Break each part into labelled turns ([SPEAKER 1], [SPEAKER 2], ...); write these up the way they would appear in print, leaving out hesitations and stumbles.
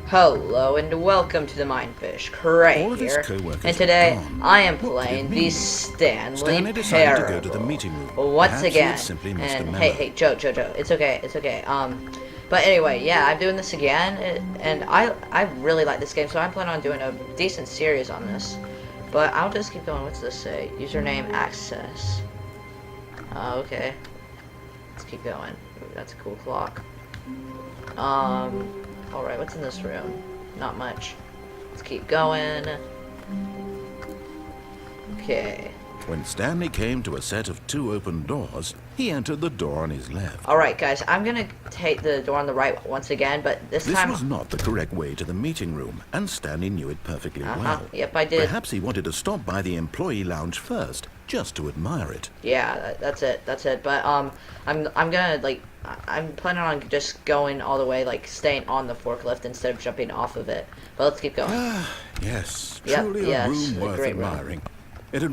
[SPEAKER 1] Hello and welcome to the MineFish, Craig here, and today I am playing the Stanley Parable once again. And hey, Joe, it's okay. But anyway, yeah, I'm doing this again, and I really like this game, so I'm planning on doing a decent series on this. But I'll just keep going. What's this say? Username access. Okay. Let's keep going. Ooh, that's a cool clock. Alright, what's in this room? Not much. Let's keep going. Okay.
[SPEAKER 2] When Stanley came to a set of 2 open doors, he entered the door on his left.
[SPEAKER 1] Alright, guys, I'm gonna take the door on the right once again, but this time...
[SPEAKER 2] This was not the correct way to the meeting room, and Stanley knew it perfectly well.
[SPEAKER 1] Yep, I did.
[SPEAKER 2] Perhaps he wanted to stop by the employee lounge first, just to admire it.
[SPEAKER 1] Yeah, that's it. But, I'm gonna, like... I'm planning on just going all the way, like, staying on the forklift instead of jumping off of it. But let's keep going.
[SPEAKER 2] Yes, truly a room worth admiring.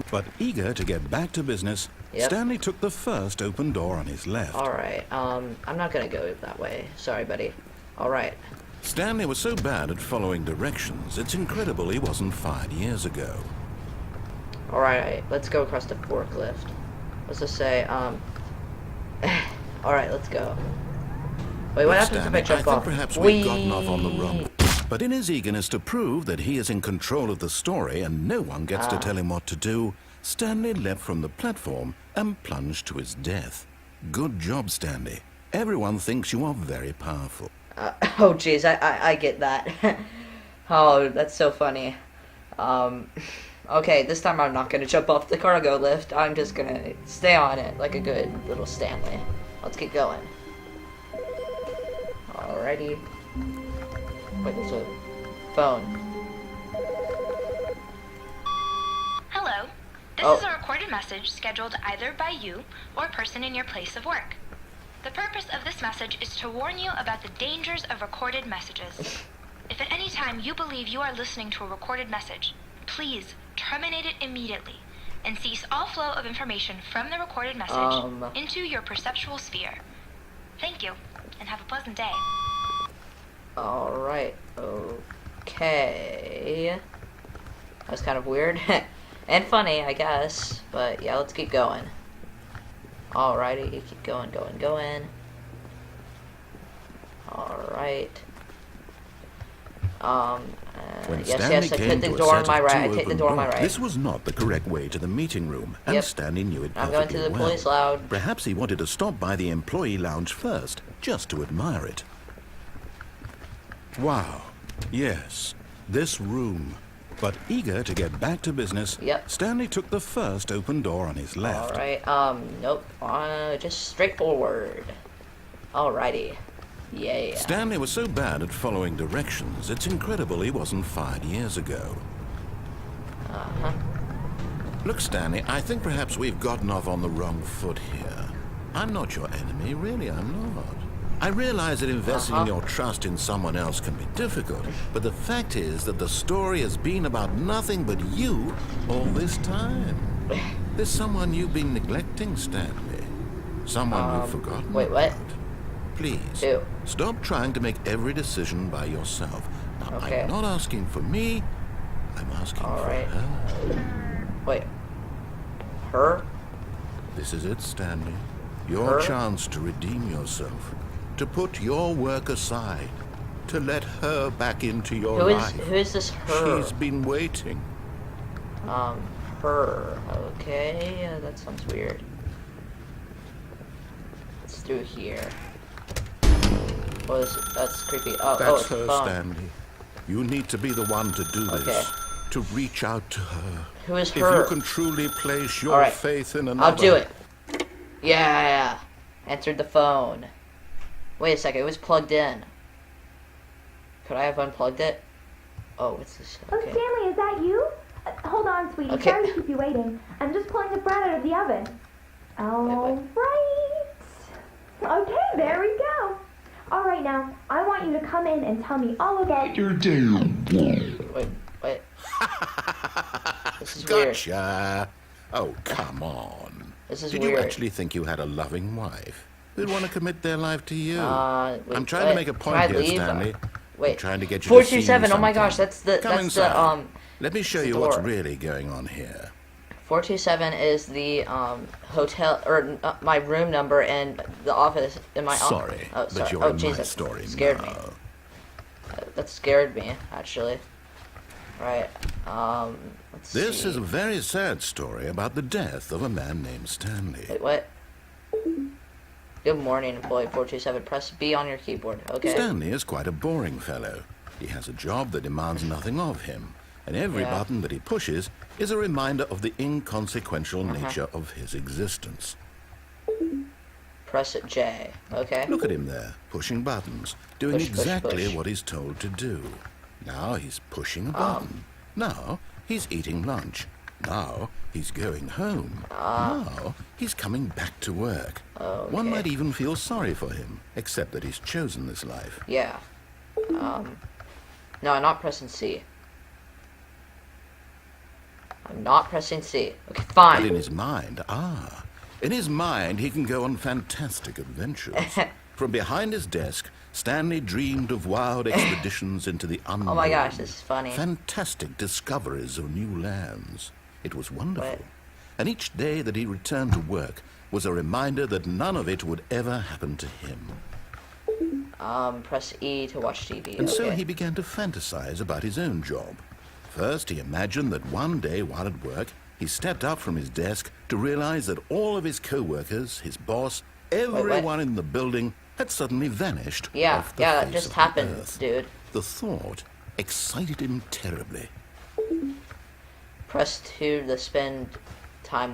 [SPEAKER 2] But eager to get back to business, Stanley took the first open door on his left.
[SPEAKER 1] Alright, I'm not gonna go that way. Sorry, buddy. Alright.
[SPEAKER 2] Stanley was so bad at following directions, it's incredible he wasn't fired years ago.
[SPEAKER 1] Alright, let's go across the forklift. What's this say? Alright, let's go. Wait, what happens if I jump off?
[SPEAKER 2] Perhaps we've gotten off on the wrong... But in his eagerness to prove that he is in control of the story and no one gets to tell him what to do, Stanley leapt from the platform and plunged to his death. Good job, Stanley. Everyone thinks you are very powerful.
[SPEAKER 1] Oh, jeez, I get that. Oh, that's so funny. Okay, this time I'm not going to jump off the cargo lift. I'm just going to stay on it like a good little Stanley. Let's keep going. Alrighty. Wait, there's a phone.
[SPEAKER 3] Hello. This is a recorded message scheduled either by you or a person in your place of work. The purpose of this message is to warn you about the dangers of recorded messages. If at any time you believe you are listening to a recorded message, please terminate it immediately and cease all flow of information from the recorded message into your perceptual sphere. Thank you, and have a pleasant day.
[SPEAKER 1] Alright, okay. That was kind of weird. And funny, I guess. But yeah, let's keep going. Alrighty, keep going. Alright. Yes, I put the door on my right. I take the door on my right.
[SPEAKER 2] This was not the correct way to the meeting room, and Stanley knew it perfectly well.
[SPEAKER 1] I'm going to the police lounge.
[SPEAKER 2] Perhaps he wanted to stop by the employee lounge first, just to admire it. Wow. Yes, this room. But eager to get back to business, Stanley took the first open door on his left.
[SPEAKER 1] Alright, nope. Just straightforward. Alrighty. Yeah.
[SPEAKER 2] Stanley was so bad at following directions, it's incredible he wasn't fired years ago. Look, Stanley, I think perhaps we've gotten off on the wrong foot here. I'm not your enemy, really, I'm not. I realize that investing your trust in someone else can be difficult, but the fact is that the story has been about nothing but you all this time. There's someone you've been neglecting, Stanley. Someone you've forgotten.
[SPEAKER 1] Wait, what?
[SPEAKER 2] Please, stop trying to make every decision by yourself. Now, I'm not asking for me, I'm asking for her.
[SPEAKER 1] Wait. Her?
[SPEAKER 2] This is it, Stanley. Your chance to redeem yourself. To put your work aside, to let her back into your life.
[SPEAKER 1] Who is this her?
[SPEAKER 2] She's been waiting.
[SPEAKER 1] Her. Okay, that sounds weird. Let's do here. What is it? That's creepy.
[SPEAKER 2] That's her, Stanley. You need to be the one to do this. To reach out to her.
[SPEAKER 1] Who is her?
[SPEAKER 2] If you can truly place your faith in another.
[SPEAKER 1] I'll do it. Yeah. Answered the phone. Wait a second, it was plugged in. Could I have unplugged it? Oh, what's this?
[SPEAKER 4] Okay. Oh, Stanley, is that you? Hold on, sweetie.
[SPEAKER 1] Okay.
[SPEAKER 4] Sorry to keep you waiting. I'm just pulling the bread out of the oven. All right. Okay, there we go. All right, now, I want you to come in and tell me all about your day.
[SPEAKER 1] Wait. This is
[SPEAKER 2] Gotcha. Oh, come on.
[SPEAKER 1] This is
[SPEAKER 2] Did
[SPEAKER 1] weird.
[SPEAKER 2] you actually think you had a loving wife who'd want to commit their life to you?
[SPEAKER 1] Wait,
[SPEAKER 2] I'm trying to make a point here, Stanley.
[SPEAKER 1] Wait.
[SPEAKER 2] I'm trying to get you
[SPEAKER 1] 427.
[SPEAKER 2] to see
[SPEAKER 1] Oh my gosh, that's the
[SPEAKER 2] Let me show you what's really going on here.
[SPEAKER 1] 427 is the hotel or my room number and the office in my office.
[SPEAKER 2] Sorry,
[SPEAKER 1] Oh, sorry.
[SPEAKER 2] but you're
[SPEAKER 1] Oh,
[SPEAKER 2] in
[SPEAKER 1] Jesus.
[SPEAKER 2] my story
[SPEAKER 1] Scared
[SPEAKER 2] now.
[SPEAKER 1] me. That scared me, actually. Right. Let's
[SPEAKER 2] This
[SPEAKER 1] see.
[SPEAKER 2] is a very sad story about the death of a man named Stanley.
[SPEAKER 1] Wait, what? Good morning, employee 427. Press B on your keyboard. Okay.
[SPEAKER 2] Stanley is quite a boring fellow. He has a job that demands nothing of him, and every button that he pushes is a reminder of the inconsequential nature of his existence.
[SPEAKER 1] Press J. Okay.
[SPEAKER 2] Look at him there, pushing buttons, doing
[SPEAKER 1] Push, push,
[SPEAKER 2] exactly
[SPEAKER 1] push.
[SPEAKER 2] what he's told to do. Now he's pushing a button. Now he's eating lunch. Now he's going home. Now he's coming back to work.
[SPEAKER 1] Okay.
[SPEAKER 2] One might even feel sorry for him, except that he's chosen this life.
[SPEAKER 1] Yeah. No, I'm not pressing C. I'm not pressing C. Okay, fine.
[SPEAKER 2] But in his mind, he can go on fantastic adventures. From behind his desk, Stanley dreamed of wild expeditions into the unknown.
[SPEAKER 1] Oh my gosh, this is funny.
[SPEAKER 2] Fantastic discoveries of new lands. It was wonderful.
[SPEAKER 1] What?
[SPEAKER 2] And each day that he returned to work was a reminder that none of it would ever happen to him.
[SPEAKER 1] Press E to watch TV.
[SPEAKER 2] And
[SPEAKER 1] okay.
[SPEAKER 2] so he began to fantasize about his own job. First, he imagined that one day while at work, he stepped up from his desk to realize that all of his co-workers, his boss, everyone in the building had suddenly vanished.
[SPEAKER 1] Yeah,
[SPEAKER 2] off the
[SPEAKER 1] that
[SPEAKER 2] face
[SPEAKER 1] just
[SPEAKER 2] of the
[SPEAKER 1] happened,
[SPEAKER 2] earth.
[SPEAKER 1] dude.
[SPEAKER 2] The thought excited him terribly.
[SPEAKER 1] Press 2 to spend time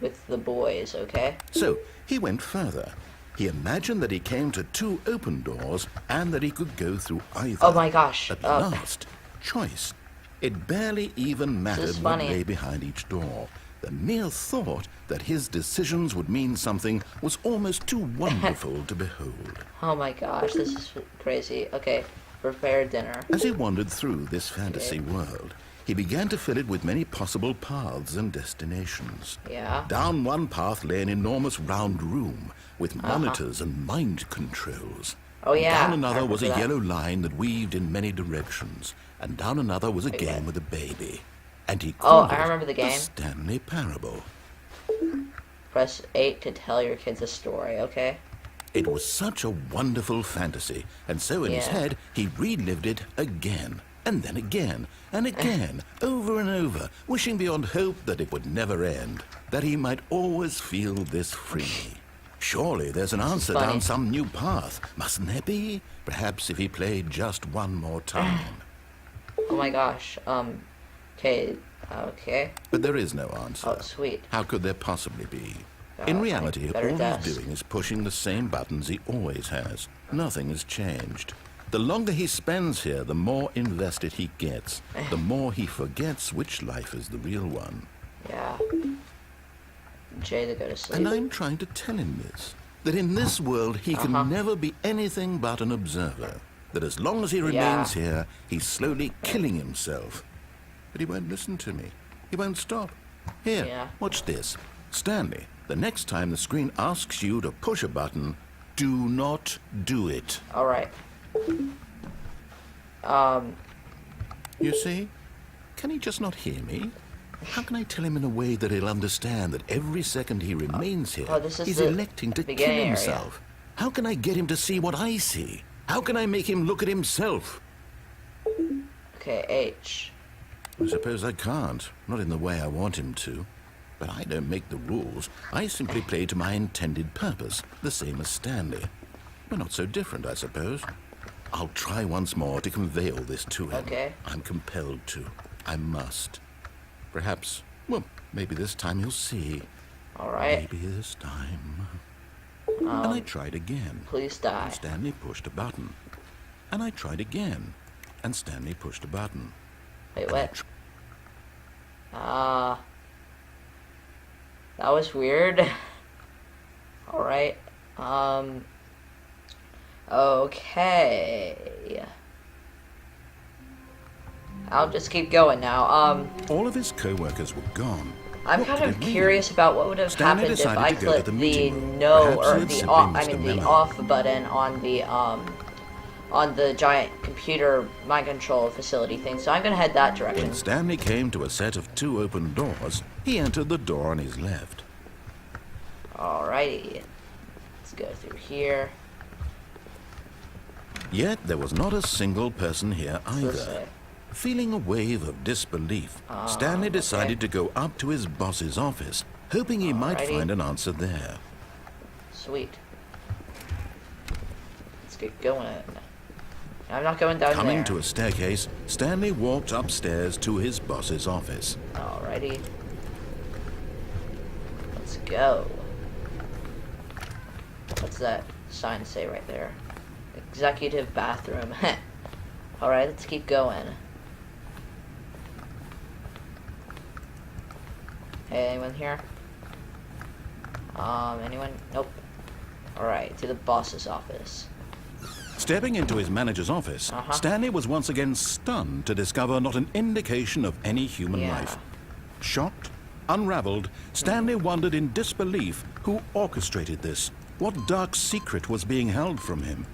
[SPEAKER 1] with the boys, okay?
[SPEAKER 2] So he went further. He imagined that he came to two open doors and that he could go through either.
[SPEAKER 1] Oh my gosh.
[SPEAKER 2] At last, choice. It barely even mattered what lay behind each door. The mere thought that his decisions would mean something was almost too wonderful to behold.
[SPEAKER 1] Oh my gosh, this is crazy. Okay, prepare dinner.
[SPEAKER 2] As he wandered through this fantasy world, he began to fill it with many possible paths and destinations.
[SPEAKER 1] Yeah.
[SPEAKER 2] Down one path lay an enormous round room with monitors and mind controls.
[SPEAKER 1] Oh yeah.
[SPEAKER 2] Down another was a
[SPEAKER 1] that.
[SPEAKER 2] yellow line that weaved in many directions, and down another was a game with a baby. And he called
[SPEAKER 1] I remember the game.
[SPEAKER 2] The Stanley Parable.
[SPEAKER 1] Press 8 to tell your kids a story, okay?
[SPEAKER 2] It was such a wonderful fantasy, and so in his head he relived it again, and then again, and again, over and over, wishing beyond hope that it would never end, that he might always feel this free. Surely there's an answer down some new path, mustn't there be? Perhaps if he played just one more time.
[SPEAKER 1] Oh my gosh. Okay.
[SPEAKER 2] But there is no answer.
[SPEAKER 1] Oh, sweet.
[SPEAKER 2] How could there possibly be? In reality, all he's doing is pushing the same buttons he always has. Nothing has changed. The longer he spends here, the more invested he gets. The more he forgets which life is the real one.
[SPEAKER 1] Yeah. J to go to sleep.
[SPEAKER 2] And I'm trying to tell him this. That in this world, he can never be anything but an observer. That as long as he remains here, he's slowly killing himself. But he won't listen to me. He won't stop. Here, watch this. Stanley, the next time the screen asks you to push a button, do not do it.
[SPEAKER 1] All right.
[SPEAKER 2] You see? Can he just not hear me? How can I tell him in a way that he'll understand that every second he remains here, he's electing to kill himself? How can I get him to see what I see? How can I make him look at himself?
[SPEAKER 1] Okay, H.
[SPEAKER 2] I suppose I can't. Not in the way I want him to. But I don't make the rules. I simply play to my intended purpose, the same as Stanley. We're not so different, I suppose. I'll try once more to convey all this to him.
[SPEAKER 1] Okay.
[SPEAKER 2] I'm compelled to. I must. Perhaps, well, maybe this time he'll see.
[SPEAKER 1] All right.
[SPEAKER 2] Maybe this time. And I tried again.
[SPEAKER 1] Please die.
[SPEAKER 2] And Stanley pushed a button. And I tried again. And Stanley pushed a button.
[SPEAKER 1] Wait, what? That was weird. All right. Okay. I'll just keep going now.
[SPEAKER 2] All of his co-workers were gone,
[SPEAKER 1] I'm kind of curious about what would have
[SPEAKER 2] Stanley
[SPEAKER 1] happened if
[SPEAKER 2] decided
[SPEAKER 1] I
[SPEAKER 2] to go to
[SPEAKER 1] clicked
[SPEAKER 2] the
[SPEAKER 1] the
[SPEAKER 2] meeting
[SPEAKER 1] no
[SPEAKER 2] room. Perhaps
[SPEAKER 1] or
[SPEAKER 2] he had
[SPEAKER 1] the
[SPEAKER 2] simply
[SPEAKER 1] off,
[SPEAKER 2] missed a
[SPEAKER 1] the
[SPEAKER 2] memo.
[SPEAKER 1] off button on the giant computer mind control facility thing. So I'm gonna head that direction.
[SPEAKER 2] When Stanley came to a set of 2 open doors, he entered the door on his left.
[SPEAKER 1] Alrighty, let's go through here.
[SPEAKER 2] Yet there was not a single person here
[SPEAKER 1] What's this
[SPEAKER 2] either.
[SPEAKER 1] say?
[SPEAKER 2] Feeling a wave of disbelief, Stanley decided to go up to his boss's office, hoping he might
[SPEAKER 1] Alrighty.
[SPEAKER 2] find an answer there.
[SPEAKER 1] Sweet. Let's get going. I'm not going down
[SPEAKER 2] Coming
[SPEAKER 1] there.
[SPEAKER 2] to a staircase, Stanley walked upstairs to his boss's office.
[SPEAKER 1] Alrighty. Let's go. What's that sign say right there? Executive bathroom. Alright, let's keep going. Hey, anyone here? Anyone? Nope. Alright, to the boss's office.
[SPEAKER 2] Stepping into his manager's office, Stanley was once again stunned to discover not an indication of any human life. Shocked, unraveled, Stanley wondered in disbelief who orchestrated this. What dark secret was being held from him?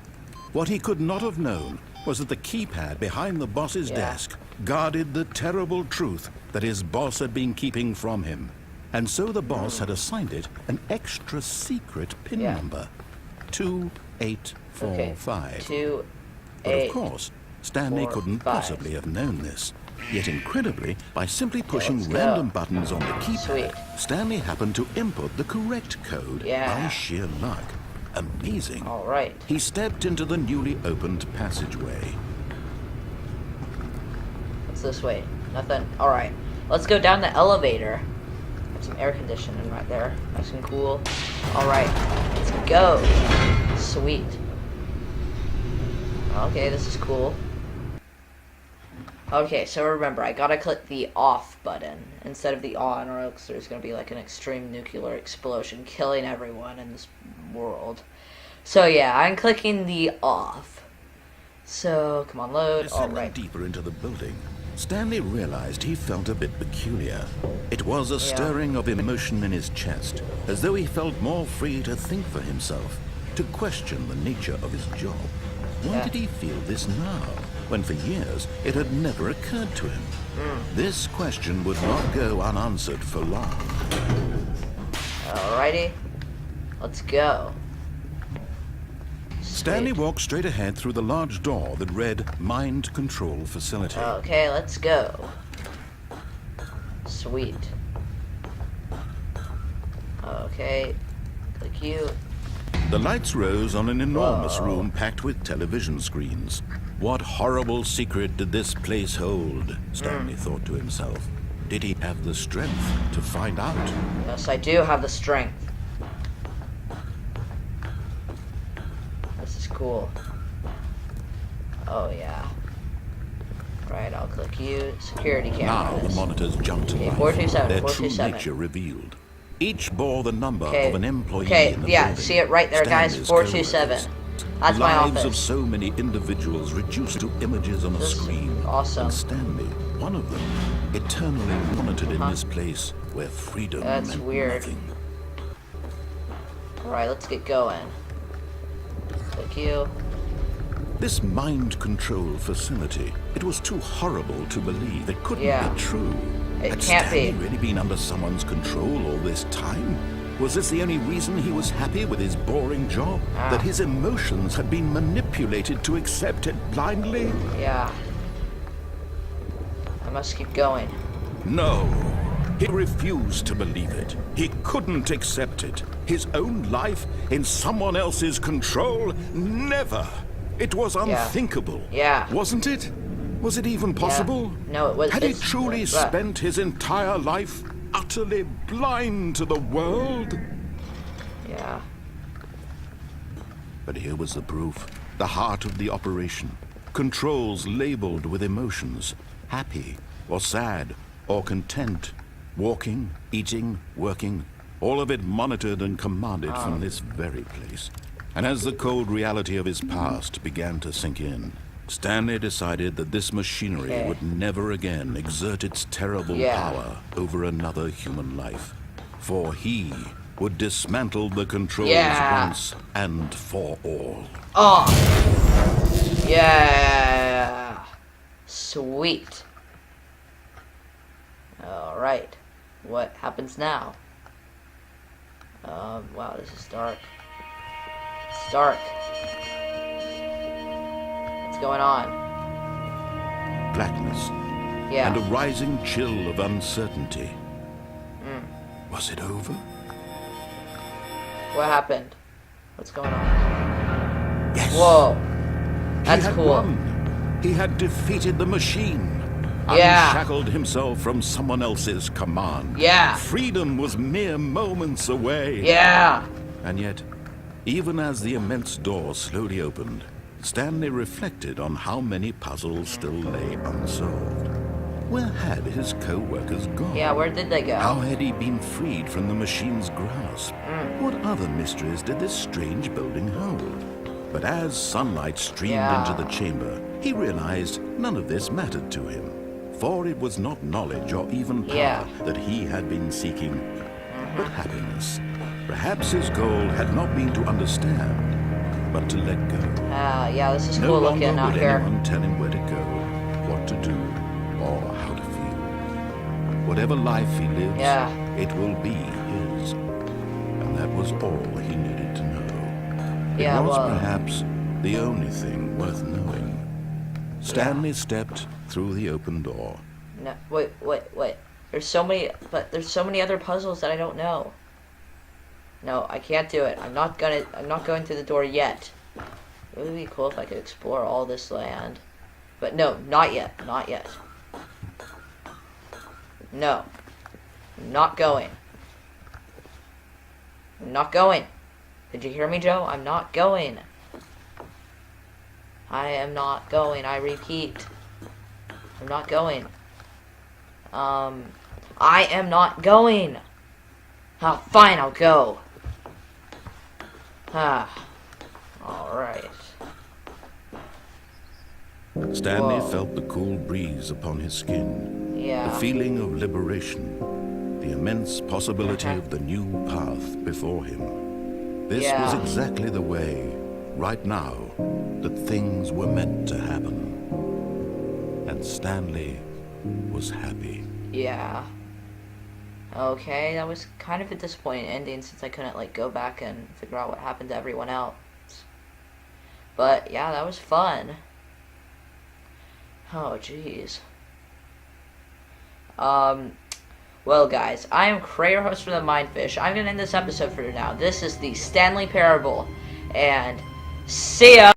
[SPEAKER 2] What he could not have known was that the keypad behind the boss's desk guarded the terrible truth that his boss had been keeping from him. And so the boss had assigned it an extra secret PIN number. 2845. But of course, Stanley couldn't possibly have known this. Yet incredibly, by simply pushing random buttons on the keypad, Stanley happened to input the correct code by sheer luck. Amazing.
[SPEAKER 1] Alright.
[SPEAKER 2] He stepped into the newly opened passageway.
[SPEAKER 1] What's this way? Nothing. Alright. Let's go down the elevator. Got some air conditioning right there. Nice and cool. Alright. Let's go. Sweet. Okay, this is cool. Okay, so remember, I gotta click the off button instead of the on, or else there's gonna be like an extreme nuclear explosion killing everyone in this world. So yeah, I'm clicking the off. So, come on, load. Alright.
[SPEAKER 2] Deeper into the building, Stanley realized he felt a bit peculiar. It was a stirring of emotion in his chest, as though he felt more free to think for himself, to question the nature of his job. Why did he feel this now, when for years it had never occurred to him? This question would not go unanswered for long.
[SPEAKER 1] Alrighty. Let's go.
[SPEAKER 2] Stanley walked straight ahead through the large door that read Mind Control Facility.
[SPEAKER 1] Okay, let's go. Sweet. Okay. Click you.
[SPEAKER 2] The lights rose on an enormous room packed with television screens. What horrible secret did this place hold? Stanley thought to himself. Did he have the strength to find out?
[SPEAKER 1] Yes, I do have the strength. This is cool. Oh, yeah. Right, I'll click you. Security cameras.
[SPEAKER 2] Now the monitors jumped to life.
[SPEAKER 1] 427,
[SPEAKER 2] Their true
[SPEAKER 1] 427.
[SPEAKER 2] nature revealed. Each bore the number of an employee in the
[SPEAKER 1] yeah,
[SPEAKER 2] building.
[SPEAKER 1] see it right there, guys.
[SPEAKER 2] Stanley's
[SPEAKER 1] 427.
[SPEAKER 2] coworkers.
[SPEAKER 1] That's my
[SPEAKER 2] Lives
[SPEAKER 1] office.
[SPEAKER 2] of so many individuals reduced to images on a
[SPEAKER 1] This is
[SPEAKER 2] screen.
[SPEAKER 1] awesome.
[SPEAKER 2] And Stanley, one of them, eternally monitored in this place where freedom
[SPEAKER 1] That's
[SPEAKER 2] meant
[SPEAKER 1] weird.
[SPEAKER 2] nothing.
[SPEAKER 1] Alright, let's get going. Click you.
[SPEAKER 2] This mind control facility, it was too horrible to believe. It couldn't be true.
[SPEAKER 1] It
[SPEAKER 2] Had
[SPEAKER 1] can't
[SPEAKER 2] Stanley
[SPEAKER 1] be.
[SPEAKER 2] really been under someone's control all this time? Was this the only reason he was happy with his boring job? That his emotions had been manipulated to accept it blindly?
[SPEAKER 1] Yeah. I must keep going.
[SPEAKER 2] No. He refused to believe it. He couldn't accept it. His own life in someone else's control? Never. It was unthinkable.
[SPEAKER 1] Yeah.
[SPEAKER 2] Wasn't it? Was it even possible?
[SPEAKER 1] No, it was.
[SPEAKER 2] Had he truly spent his entire life utterly blind to the world?
[SPEAKER 1] Yeah.
[SPEAKER 2] But here was the proof. The heart of the operation. Controls labeled with emotions. Happy, or sad, or content. Walking, eating, working. All of it monitored and commanded from this very place. And as the cold reality of his past began to sink in, Stanley decided that this machinery would never again exert its terrible power over another human life, for he would dismantle the controls once and for all.
[SPEAKER 1] Oh! Yeah! Sweet. Alright. What happens now? Wow, this is dark. It's dark. What's going on?
[SPEAKER 2] Blackness.
[SPEAKER 1] Yeah.
[SPEAKER 2] And a rising chill of uncertainty. Was it over?
[SPEAKER 1] What happened? What's going on?
[SPEAKER 2] Yes.
[SPEAKER 1] Whoa. That's cool.
[SPEAKER 2] Won. He had defeated the machine.
[SPEAKER 1] Yeah.
[SPEAKER 2] Unshackled himself from someone else's command.
[SPEAKER 1] Yeah.
[SPEAKER 2] Freedom was mere moments away.
[SPEAKER 1] Yeah.
[SPEAKER 2] And yet, even as the immense door slowly opened, Stanley reflected on how many puzzles still lay unsolved. Where had his co-workers gone?
[SPEAKER 1] Yeah, where did they go?
[SPEAKER 2] How had he been freed from the machine's grasp? What other mysteries did this strange building hold? But as sunlight streamed into the chamber, he realized none of this mattered to him. For it was not knowledge or even power that he had been seeking, but happiness. Perhaps his goal had not been to understand, but to let go.
[SPEAKER 1] Yeah, this is
[SPEAKER 2] No
[SPEAKER 1] cool
[SPEAKER 2] longer
[SPEAKER 1] looking out
[SPEAKER 2] would
[SPEAKER 1] here.
[SPEAKER 2] anyone tell him where to go, what to do, or how to feel. Whatever life he lives, it will be his. And that was all he needed to know. It was perhaps the only thing worth knowing. Stanley stepped through the open door.
[SPEAKER 1] No, wait. There's so many other puzzles that I don't know. No, I can't do it. I'm not going through the door yet. It would be cool if I could explore all this land. But no, not yet. Not yet. No. I'm not going. I'm not going. Did you hear me, Joe? I'm not going. I am not going. I repeat. I'm not going. I am not going. Oh, fine, I'll go. Alright.
[SPEAKER 2] Stanley felt the cool breeze upon his skin.
[SPEAKER 1] Yeah.
[SPEAKER 2] The feeling of liberation. The immense possibility of the new path before him. This was exactly the way, right now, that things were meant to happen. And Stanley was happy.
[SPEAKER 1] Yeah. Okay, that was kind of a disappointing ending since I couldn't, like, go back and figure out what happened to everyone else. But, yeah, that was fun. Oh, jeez. Well, guys, I am Cray, your host for the MineFish. I'm gonna end this episode for now. This is the Stanley Parable, and see ya!